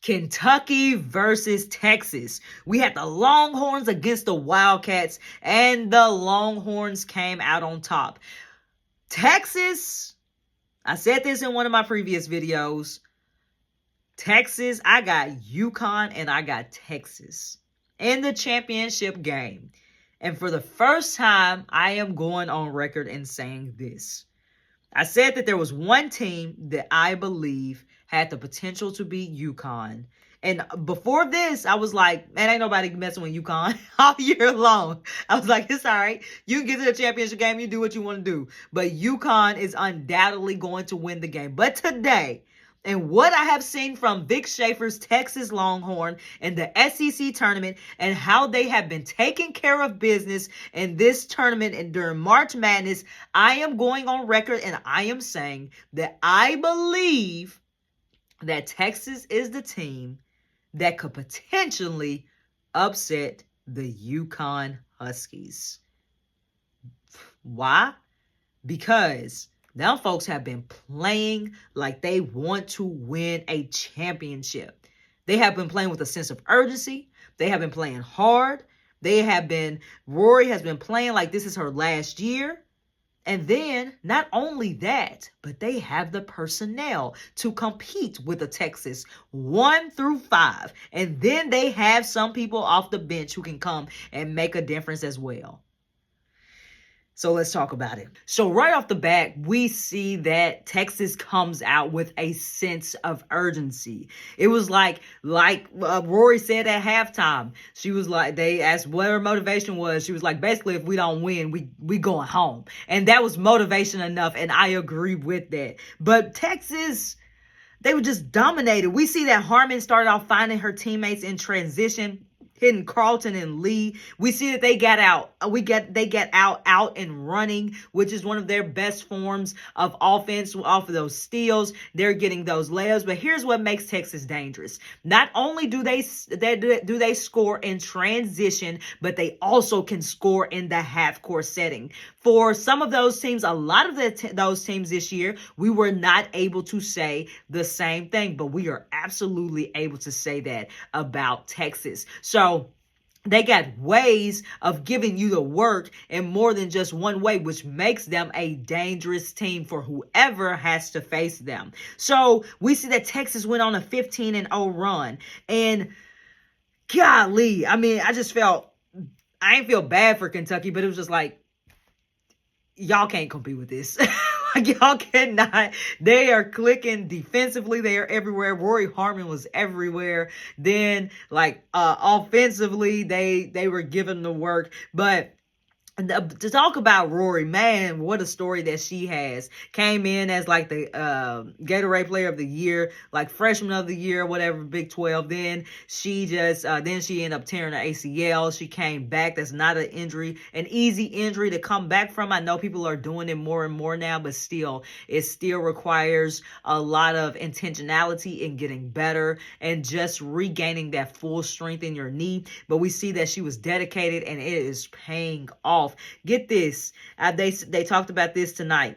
Kentucky versus Texas. We had the Longhorns against the Wildcats, and the Longhorns came out on top. Texas, I said this in one of my previous videos. Texas, I got UConn and I got Texas in the championship game. And for the first time, I am going on record and saying this. I said that there was one team that I believe had the potential to beat UConn. And before this, I was like, man, ain't nobody messing with UConn all year long. I was like, it's all right. You can get to the championship game. You do what you want to do. But UConn is undoubtedly going to win the game. But today, and what I have seen from Vic Schaefer's Texas Longhorn in the SEC tournament and how they have been taking care of business in this tournament and during March Madness, I am going on record and I am saying that I believe that Texas is the team that could potentially upset the UConn Huskies. Why? Because now folks have been playing like they want to win a championship. They have been playing with a sense of urgency. They have been playing hard. Rori has been playing like this is her last year. And then, not only that, but they have the personnel to compete with the Texas 1 through 5. And then they have some people off the bench who can come and make a difference as well. So let's talk about it. So right off the bat, we see that Texas comes out with a sense of urgency. It was like Rori said at halftime. She was like, they asked what her motivation was. She was like, basically, if we don't win, we going home. And that was motivation enough. And I agree with that. But Texas, they were just dominated. We see that Harmon started off finding her teammates in transition, hitting Carlton and Lee. We see that they get out and running, which is one of their best forms of offense off of those steals. They're getting those layups. But here's what makes Texas dangerous. Not only do they score in transition, but they also can score in the half-court setting. For some of those teams, a lot of those teams this year, we were not able to say the same thing, but we are absolutely able to say that about Texas. So they got ways of giving you the work in more than just one way, which makes them a dangerous team for whoever has to face them. So we see that Texas went on a 15-0 run. And golly, I mean, I ain't feel bad for Kentucky, but it was just like, y'all can't compete with this. Like, y'all cannot. They are clicking defensively. They are everywhere. Rori Harmon was everywhere. Then, offensively, they were given the work. But to talk about Rori, man, what a story that she has. Came in as like the Gatorade Player of the Year, like Freshman of the Year, whatever, Big 12. Then she ended up tearing her ACL. She came back. That's not an easy injury to come back from. I know people are doing it more and more now, but still, it still requires a lot of intentionality in getting better and just regaining that full strength in your knee. But we see that she was dedicated and it is paying off. Get this. They talked about this tonight.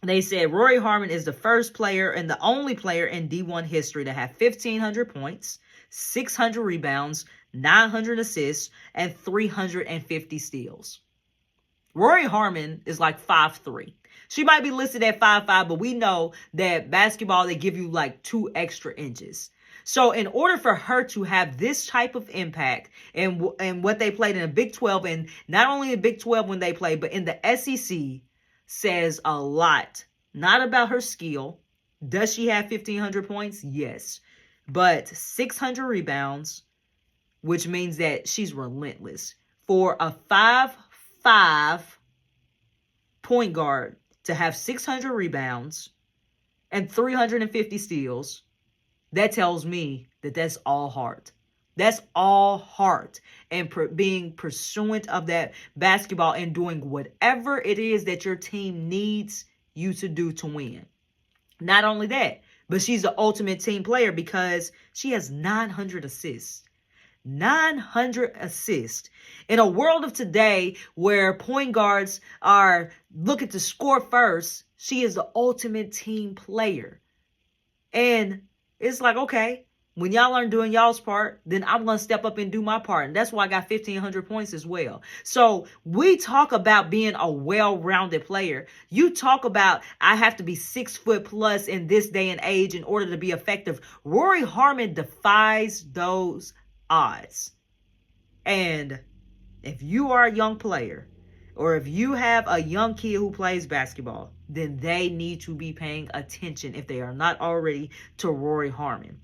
They said Rori Harmon is the first player and the only player in D1 history to have 1,500 points, 600 rebounds, 900 assists, and 350 steals. Rori Harmon is like 5'3". She might be listed at 5'5", but we know that basketball, they give you like 2 extra inches. So in order for her to have this type of impact and what they played in the Big 12, and not only in Big 12 when they played, but in the SEC, says a lot. Not about her skill. Does she have 1,500 points? Yes. But 600 rebounds, which means that she's relentless. For a 5'5" point guard to have 600 rebounds and 350 steals, that tells me that that's all heart. That's all heart and being pursuant of that basketball and doing whatever it is that your team needs you to do to win. Not only that, but she's the ultimate team player because she has 900 assists. 900 assists. In a world of today where point guards are looking to score first, she is the ultimate team player. And it's like, okay, When y'all aren't doing y'all's part, then I'm going to step up and do my part. And that's why I got 1,500 points as well. So we talk about being a well-rounded player. You talk about I have to be 6 foot plus in this day and age in order to be effective. Rori Harmon defies those odds. And if you are a young player, or if you have a young kid who plays basketball, then they need to be paying attention, if they are not already, to Rori Harmon.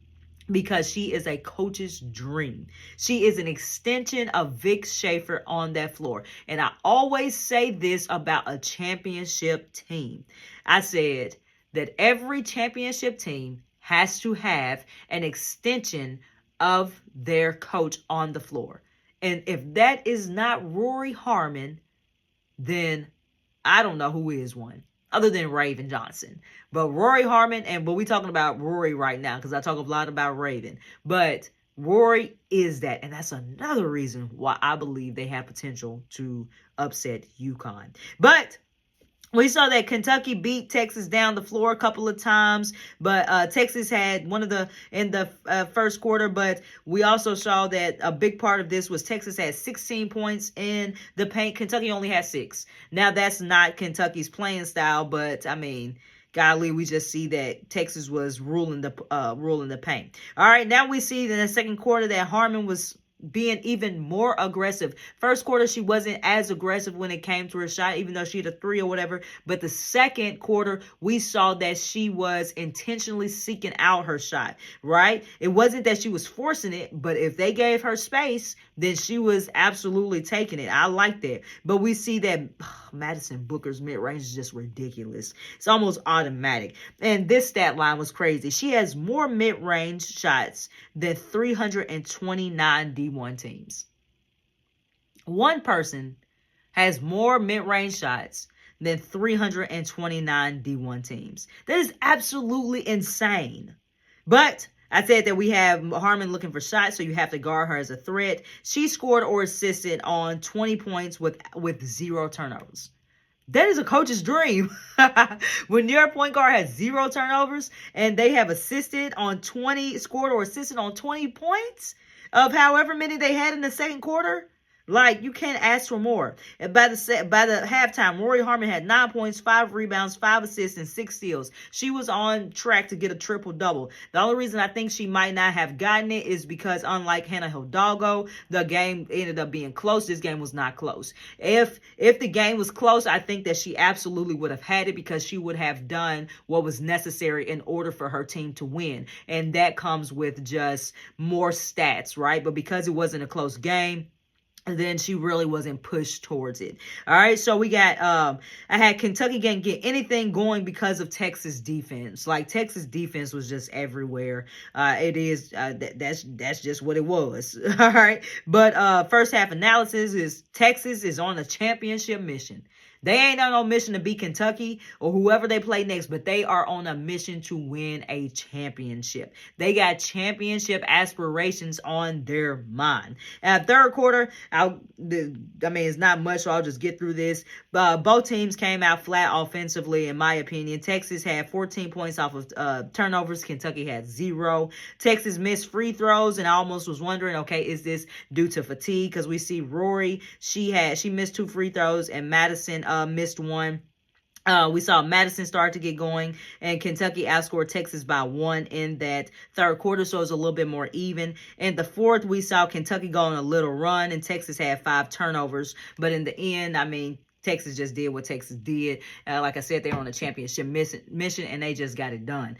Because she is a coach's dream. She is an extension of Vic Schaefer on that floor. And I always say this about a championship team. I said that every championship team has to have an extension of their coach on the floor. And if that is not Rori Harmon, then I don't know who is one, other than Raven Johnson. But Rori Harmon, but we're talking about Rori right now because I talk a lot about Raven. But Rori is that, and that's another reason why I believe they have potential to upset UConn. But we saw that Kentucky beat Texas down the floor a couple of times, but Texas had one of the in the first quarter. But we also saw that a big part of this was Texas had 16 points in the paint. Kentucky only had 6. Now that's not Kentucky's playing style, but I mean, golly, we just see that Texas was ruling the paint. All right, now we see in the second quarter that Harmon was being even more aggressive. First quarter, she wasn't as aggressive when it came to her shot, even though she had a 3 or whatever. But the second quarter, we saw that she was intentionally seeking out her shot, right? It wasn't that she was forcing it, but if they gave her space, then she was absolutely taking it. I like that. But we see that Madison Booker's mid-range is just ridiculous. It's almost automatic. And this stat line was crazy. She has more mid-range shots than 329 D1 teams. One person has more mid-range shots than 329 D1 teams. That is absolutely insane. But I said that we have Harmon looking for shots, so you have to guard her as a threat. She scored or assisted on 20 points with 0 turnovers. That is a coach's dream. When your point guard has 0 turnovers and they have scored or assisted on 20 points of however many they had in the second quarter, like, you can't ask for more. And by the halftime, Rori Harmon had 9 points, 5 rebounds, 5 assists, and 6 steals. She was on track to get a triple-double. The only reason I think she might not have gotten it is because, unlike Hannah Hidalgo, the game ended up being close. This game was not close. If the game was close, I think that she absolutely would have had it, because she would have done what was necessary in order for her team to win. And that comes with just more stats, right? But because it wasn't a close game, then she really wasn't pushed towards it. All right, so we got I had Kentucky can't get anything going because of Texas defense. Like, Texas defense was just everywhere. It is that's just what it was. All right, but first half analysis is Texas is on a championship mission. They ain't on no mission to beat Kentucky or whoever they play next, but they are on a mission to win a championship. They got championship aspirations on their mind. At third quarter, it's not much, so I'll just get through this. Both teams came out flat offensively, in my opinion. Texas had 14 points off of turnovers. Kentucky had 0. Texas missed free throws, and I almost was wondering, okay, is this due to fatigue? Because we see Rori, she missed 2 free throws, and Madison missed 1. We saw Madison start to get going, and Kentucky outscored Texas by 1 in that third quarter, so it was a little bit more even. In the fourth, we saw Kentucky go on a little run, and Texas had 5 turnovers. But in the end, Texas just did what Texas did. Like I said, they're on a championship mission, and they just got it done.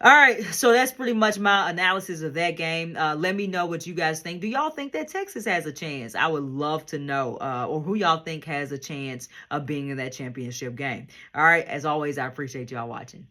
All right, so that's pretty much my analysis of that game. Let me know what you guys think. Do y'all think that Texas has a chance? I would love to know, or who y'all think has a chance of being in that championship game. All right, as always, I appreciate y'all watching.